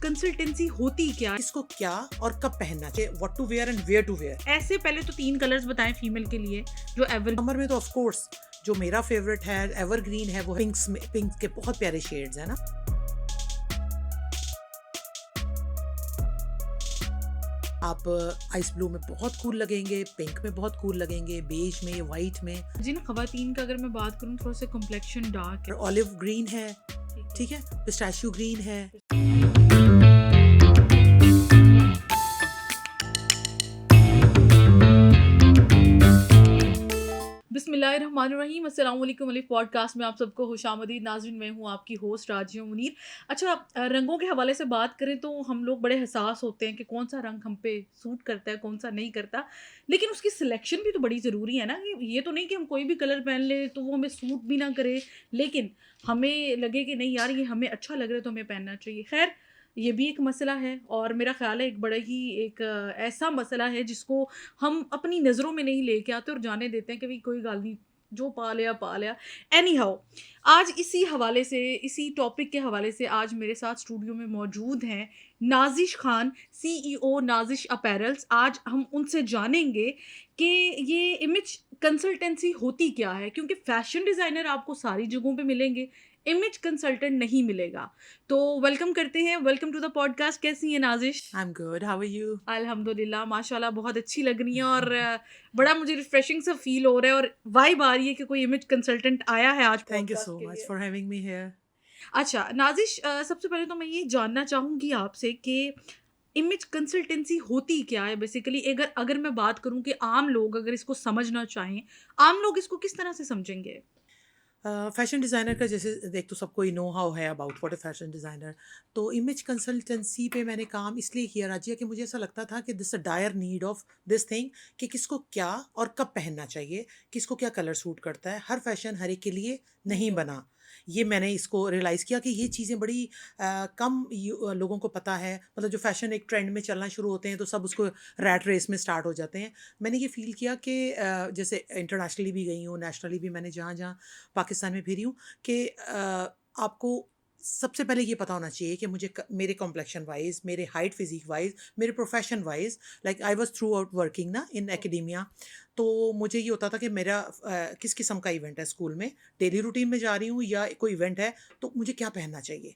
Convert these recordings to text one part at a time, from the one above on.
Consultancy होती क्या है? इसको क्या और कब पहनना चाहिए, what to wear and where to wear. ऐसे पहले तो 3 कलर्स बताएं फीमेल के लिए जो एवर समर में तो ऑफ कोर्स जो मेरा फेवरेट है एवरग्रीन है, वो पिंक के बहुत प्यारे शेड्स है ना। आप आइस ब्लू में बहुत कूल लगेंगे, पिंक में बहुत कूल लगेंगे, बेज में, वाइट में। जिन खवातीन का अगर मैं बात करूं थोड़ा सा कम्प्लेक्शन डार्क है, ऑलिव ग्रीन है, ठीक है, पिस्ताशियो ग्रीन है। बिस्मिल्लाहिर्रहमानिर्रहीम, अस्सलाम वालेकुम। अलिफ पॉडकास्ट में आप सबको खुशामदीद। नाज़रीन, मैं हूँ आपकी होस्ट राजिया मुनीर। अच्छा, रंगों के हवाले से बात करें तो हम लोग बड़े हसास होते हैं कि कौन सा रंग हम पे सूट करता है, कौन सा नहीं करता, लेकिन उसकी सिलेक्शन भी तो बड़ी ज़रूरी है ना। ये तो नहीं कि हम कोई भी कलर पहन ले तो वो हमें सूट भी ना करे, लेकिन हमें लगे कि नहीं यार ये हमें अच्छा लग रहा है तो हमें पहनना चाहिए। खैर, ये भी एक मसला है और मेरा ख्याल है एक बड़ा ही एक ऐसा मसला है जिसको हम अपनी नज़रों में नहीं लेके आते और जाने देते हैं कि भाई कोई गल नहीं, जो पा लिया। एनी हाउ, आज इसी हवाले से, इसी टॉपिक के हवाले से आज मेरे साथ स्टूडियो में मौजूद हैं नाजिश खान, CEO नाजिश अपैरल्स। आज हम उनसे जानेंगे कि ये इमेज कंसल्टेंसी होती क्या है, क्योंकि फैशन डिज़ाइनर आपको सारी जगहों पे मिलेंगे, इमेज कंसल्टेंट नहीं मिलेगा। तो वेलकम करते हैं, वेलकम टू द पॉडकास्ट। कैसी हैं Nazish? I am good, how are you? अल्हम्दुलिल्लाह, माशाल्लाह बहुत अच्छी लग रही हैं और बड़ा मुझे रिफ्रेशिंग सा फील हो रहा है और वाइब आ रही है कि कोई इमेज कंसल्टेंट आया है आज थैंक यू podcast सो के मच लिए। For having me here. अच्छा नाजिश, सबसे पहले तो मैं ये जानना चाहूँगी आपसे कि इमेज कंसल्टेंसी होती क्या है बेसिकली। अगर अगर मैं बात करूँ कि आम लोग अगर इसको समझना चाहें, आम लोग इसको किस तरह से समझेंगे? फैशन डिज़ाइनर का जैसे देख तो सबको ही नो हाउ है about what a fashion designer. तो इमेज कंसल्टेंसी पे मैंने काम इसलिए किया राजिया कि मुझे ऐसा लगता था कि this a dire need of this thing कि किसको क्या और कब पहनना चाहिए, किसको क्या कलर सूट करता है। हर फैशन हर एक के लिए नहीं बना। ये मैंने इसको रियलाइज़ किया कि ये चीज़ें बड़ी कम लोगों को पता है। मतलब जो फैशन एक ट्रेंड में चलना शुरू होते हैं तो सब उसको रैट रेस में स्टार्ट हो जाते हैं। मैंने ये फ़ील किया कि जैसे इंटरनेशनली भी गई हूँ, नेशनली भी मैंने जहाँ जहाँ पाकिस्तान में फिरी हूँ कि आपको सबसे पहले ये पता होना चाहिए कि मुझे मेरे कॉम्प्लेक्शन वाइज, मेरे हाइट फिजिक वाइज, मेरे profession wise, like I was through out working ना इन एकेडेमिया। तो मुझे ये होता था कि मेरा किस किस्म का इवेंट है स्कूल में, डेली रूटीन में जा रही हूँ या कोई इवेंट है, तो मुझे क्या पहनना चाहिए।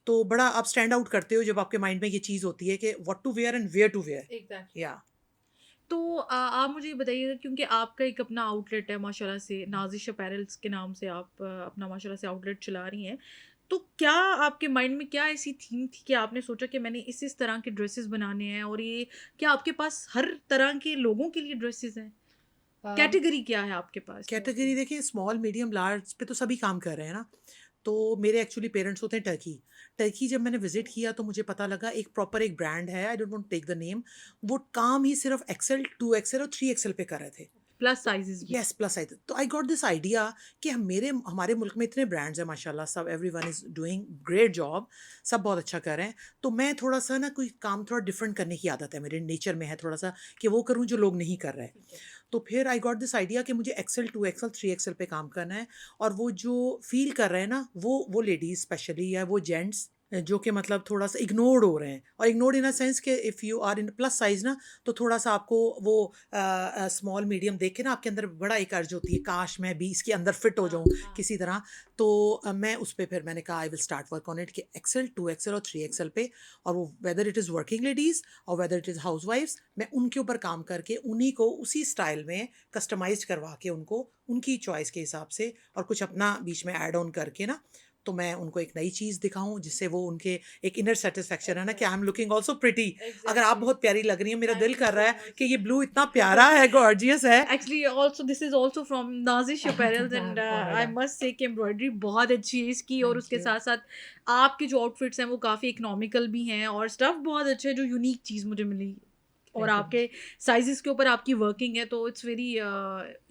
तो बड़ा आप स्टैंड आउट करते हो जब आपके माइंड में ये चीज़ होती है कि what to wear and where to wear. Exactly. या तो आप मुझे ये बताइएगा, क्योंकि आपका एक अपना आउटलेट है माशाल्लाह से, नाजिश अपैरल्स के नाम से आप अपना माशाल्लाह से आउटलेट चला रही हैं। तो क्या आपके माइंड में क्या ऐसी थीम थी कि आपने सोचा कि मैंने इस तरह के ड्रेसेस बनाने हैं, और ये क्या आपके पास हर तरह के लोगों के लिए ड्रेसेस हैं? कैटेगरी क्या है आपके पास? कैटेगरी देखिए, स्मॉल मीडियम लार्ज पे तो सभी काम कर रहे हैं ना। तो मेरे एक्चुअली पेरेंट्स होते हैं टर्की। टर्की जब मैंने विजिट किया तो मुझे पता लगा एक प्रॉपर एक ब्रांड है, I don't want take the name. वो काम ही सिर्फ एक्सेल, 2XL और 3XL पे कर रहे थे। प्लस साइजेस भी? Yes, plus size. तो आई गॉट दिस आइडिया कि हमारे मुल्क में इतने ब्रांड्स हैं माशाल्लाह, सब everyone is doing great job, सब बहुत अच्छा कर रहे हैं। तो मैं थोड़ा सा ना कोई काम थोड़ा डिफरेंट करने की आदत है, मेरे नेचर में है थोड़ा सा कि वो करूँ जो लोग नहीं कर रहे हैं। तो फिर आई गॉट दिस आइडिया कि मुझे एक्सेल, 2XL, 3XL पे काम करना है। और वो जो फील कर रहे हैं ना, वो लेडीज़ स्पेशली या वो जेंट्स जो कि मतलब थोड़ा सा इग्नोर्ड हो रहे हैं, और इग्नोर्ड इन अ सेंस कि if you are in plus size ना, तो थोड़ा सा आपको वो स्मॉल मीडियम देख के ना आपके अंदर बड़ा एक अर्ज होती है, काश मैं भी इसके अंदर फिट हो जाऊँ किसी तरह। तो मैं उस पर फिर मैंने कहा I will start work on it कि एक्सेल, 2XL और 3XL पे। और वो whether it is working ladies और वेदर इट इज़ हाउस वाइफ्स, मैं उनके ऊपर काम करके उन्हीं को उसी स्टाइल में कस्टमाइज करवा के उनको उनकी चॉइस के हिसाब से और कुछ अपना बीच में ऐड ऑन करके ना, तो मैं उनको एक नई चीज़ दिखाऊं जिससे वो उनके एक इनर सेटिस्फेक्शन है ना कि I am looking also pretty. अगर आप बहुत प्यारी लग रही हैं, मेरा दिल कर रहा है कि ये ब्लू इतना प्यारा है, गॉर्जियस है। Actually also this is also from Nazish apparels and I must say कि एम्ब्रॉयडरी बहुत अच्छी है इसकी, और उसके साथ साथ आपके जो आउटफिट्स हैं वो काफ़ी इकोनॉमिकल भी हैं और स्टफ बहुत अच्छा है, जो यूनिक चीज़ मुझे मिली। और आपके साइजेस के ऊपर आपकी वर्किंग है, तो इट्स वेरी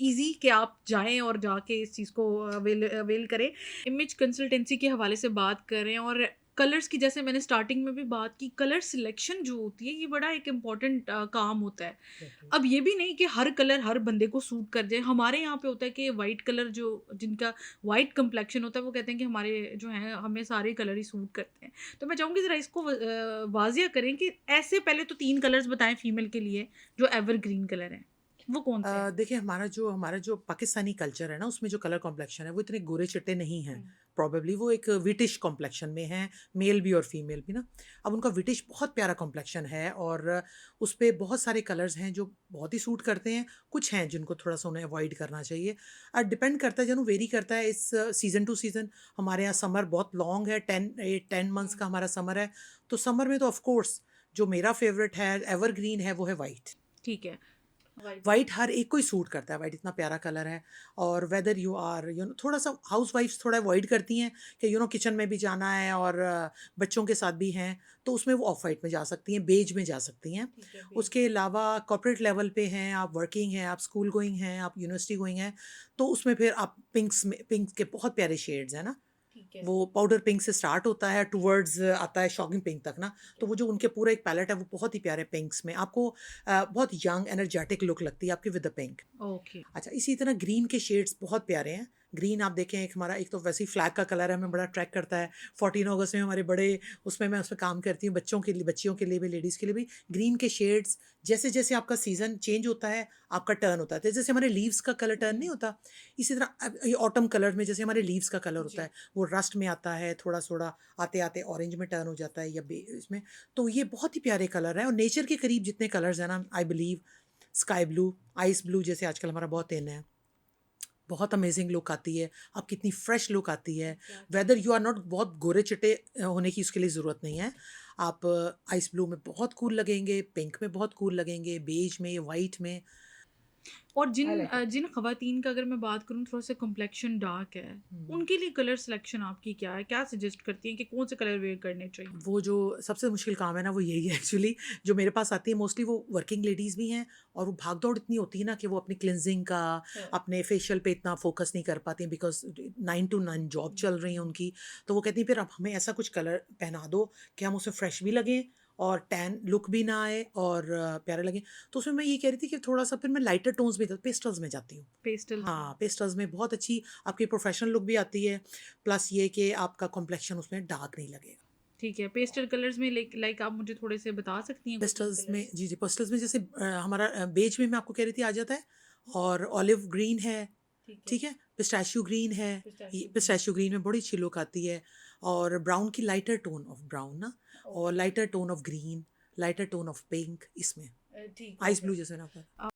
इजी कि आप जाएं और जाके इस चीज़ को अवेल करें। इमेज कंसल्टेंसी के हवाले से बात करें, और कलर्स की जैसे मैंने स्टार्टिंग में भी बात की, कलर सिलेक्शन जो होती है ये बड़ा एक इम्पॉर्टेंट काम होता है। एग्जैक्टली। अब ये भी नहीं कि हर कलर हर बंदे को सूट कर जाए। हमारे यहाँ पे होता है कि वाइट कलर जो जिनका वाइट कंप्लेक्शन होता है वो कहते हैं कि हमारे जो हैं हमें सारे कलर ही सूट करते हैं। तो मैं चाहूँगी ज़रा इसको वाज़िया करें कि ऐसे पहले तो 3 कलर्स बताएँ फीमेल के लिए जो एवरग्रीन कलर हैं। वो कौन-से हैं? देखिए हमारा जो पाकिस्तानी कल्चर है ना उसमें जो कलर कॉम्प्लेक्शन है वो इतने गोरे चिट्टे नहीं हैं। हुँ। प्रॉबेबली वो एक विटिश कॉम्प्लेक्शन में हैं, मेल भी और फीमेल भी ना। अब उनका विटिश बहुत प्यारा कॉम्प्लेक्शन है और उस पे बहुत सारे कलर्स हैं जो बहुत ही सूट करते हैं, कुछ हैं जिनको थोड़ा-सा उन्हें अवॉइड करना चाहिए। डिपेंड करता है जानू वेरी करता है इस सीज़न टू सीज़न। हमारे यहाँ समर बहुत लॉन्ग है, 10 मंथ्स हुँ। का हमारा समर है। तो समर में तो ऑफ कोर्स जो मेरा फ़ेवरेट है, एवरग्रीन है, वो है व्हाइट। ठीक है। वाइट। वाइट हर एक को ही सूट करता है, वाइट इतना प्यारा कलर है। और वेदर यू आर थोड़ा सा हाउसवाइफ्स थोड़ा अवॉइड करती हैं कि किचन में भी जाना है और बच्चों के साथ भी हैं, तो उसमें वो ऑफ वाइट में जा सकती हैं, बेज में जा सकती हैं। ठीक है, बेज। उसके अलावा कॉर्पोरेट लेवल पे हैं, आप वर्किंग हैं, आप स्कूल गोइंग हैं, आप यूनिवर्सिटी गोइंग हैं, तो उसमें फिर आप पिंक के बहुत प्यारे शेड्स हैं ना। ठीक है, वो पाउडर पिंक से स्टार्ट होता है टुवर्ड्स आता है शॉकिंग पिंक तक ना। ठीक तो है। वो जो उनके पूरा एक पैलेट है वो बहुत ही प्यारे पिंक्स में आपको बहुत यंग एनर्जेटिक लुक लगती है आपकी विद द पिंक। ओके। अच्छा, इसी तरह ग्रीन के शेड्स बहुत प्यारे हैं। ग्रीन आप देखें एक तो वैसे ही फ्लैग का कलर है, हमें बड़ा अट्रैक्ट करता है। 14 अगस्त में हमारे बड़े उसमें मैं उसमें काम करती हूँ, बच्चों के लिए, बच्चियों के लिए भी, लेडीज़ के लिए भी। ग्रीन के शेड्स जैसे-जैसे आपका सीज़न चेंज होता है, आपका टर्न होता है। तो जैसे हमारे लीव्स का कलर टर्न नहीं हुँ। होता, इसी तरह अब ये ऑटम कलर में जैसे हमारे लीव्स का कलर होता जी। है, वो रस्ट में आता है, थोड़ा-थोड़ा आते-आते ऑरेंज में टर्न हो जाता है या इसमें। तो ये बहुत ही प्यारे कलर हैं और नेचर के करीब जितने कलर्स हैं ना, I believe sky blue, ice blue जैसे आजकल हमारा बहुत इन है। बहुत अमेजिंग लुक आती है, अब कितनी फ्रेश लुक आती है। Exactly. Whether you are not बहुत गोरे-चिट्टे होने की उसके लिए ज़रूरत नहीं है। आप आइस ब्लू में बहुत कूल लगेंगे, पिंक में बहुत कूल लगेंगे, बेज में, व्हाइट में। और आई लाइक इट। जिन ख़वातीन का अगर मैं बात करूँ थोड़ा-सा कम्प्लेक्शन डार्क है, हुँ। उनके लिए कलर सिलेक्शन आपकी क्या है? क्या सजेस्ट करती हैं कि कौन से कलर वेयर करने चाहिए? वो जो सबसे मुश्किल काम है ना वो यही है एक्चुअली। जो मेरे पास आती है मोस्टली वो वर्किंग लेडीज़ भी हैं और वो भाग-दौड़ इतनी होती है ना कि वो अपनी क्लींजिंग का, हाँ। अपने फेशियल पे इतना फ़ोकस नहीं कर पाती हैं बिकॉज़ 9 टू 9 जॉब हुँ, चल रही है हुँ। उनकी। तो वो कहती हैं फिर अब हमें ऐसा कुछ कलर पहना दो कि हम उसमें फ्रेश भी लगें और टैन लुक भी ना आए और प्यारे लगें। तो उसमें मैं ये कह रही थी कि थोड़ा-सा फिर मैं लाइटर टोन्स में पेस्टल्स में जाती हूँ। पेस्टल्स में। हाँ, पेस्टल्स में बहुत अच्छी आपकी प्रोफेशनल लुक भी आती है, प्लस ये कि आपका कॉम्प्लेक्शन उसमें डार्क नहीं लगेगा। ठीक है, पेस्टल कलर्स में लाइक आप मुझे थोड़े से बता सकती हैं कोई 3 पेस्टल्स में कलर्स? जी, जी, पेस्टल्स में जैसे हमारा बेज में मैं आपको कह रही थी आ जाता है और ऑलिव ग्रीन है, ठीक है, ठीक है? पिस्ताशियो ग्रीन है, ये पिस्ताशियो ग्रीन। पिस्ताशियो ग्रीन में बड़ी अच्छी लुक आती है और ब्राउन की लाइटर टोन ऑफ ब्राउन ना और okay. Lighter tone of green, lighter tone of pink इसमें, ठीक है आइस फिर। ब्लू जैसे ना आपका अ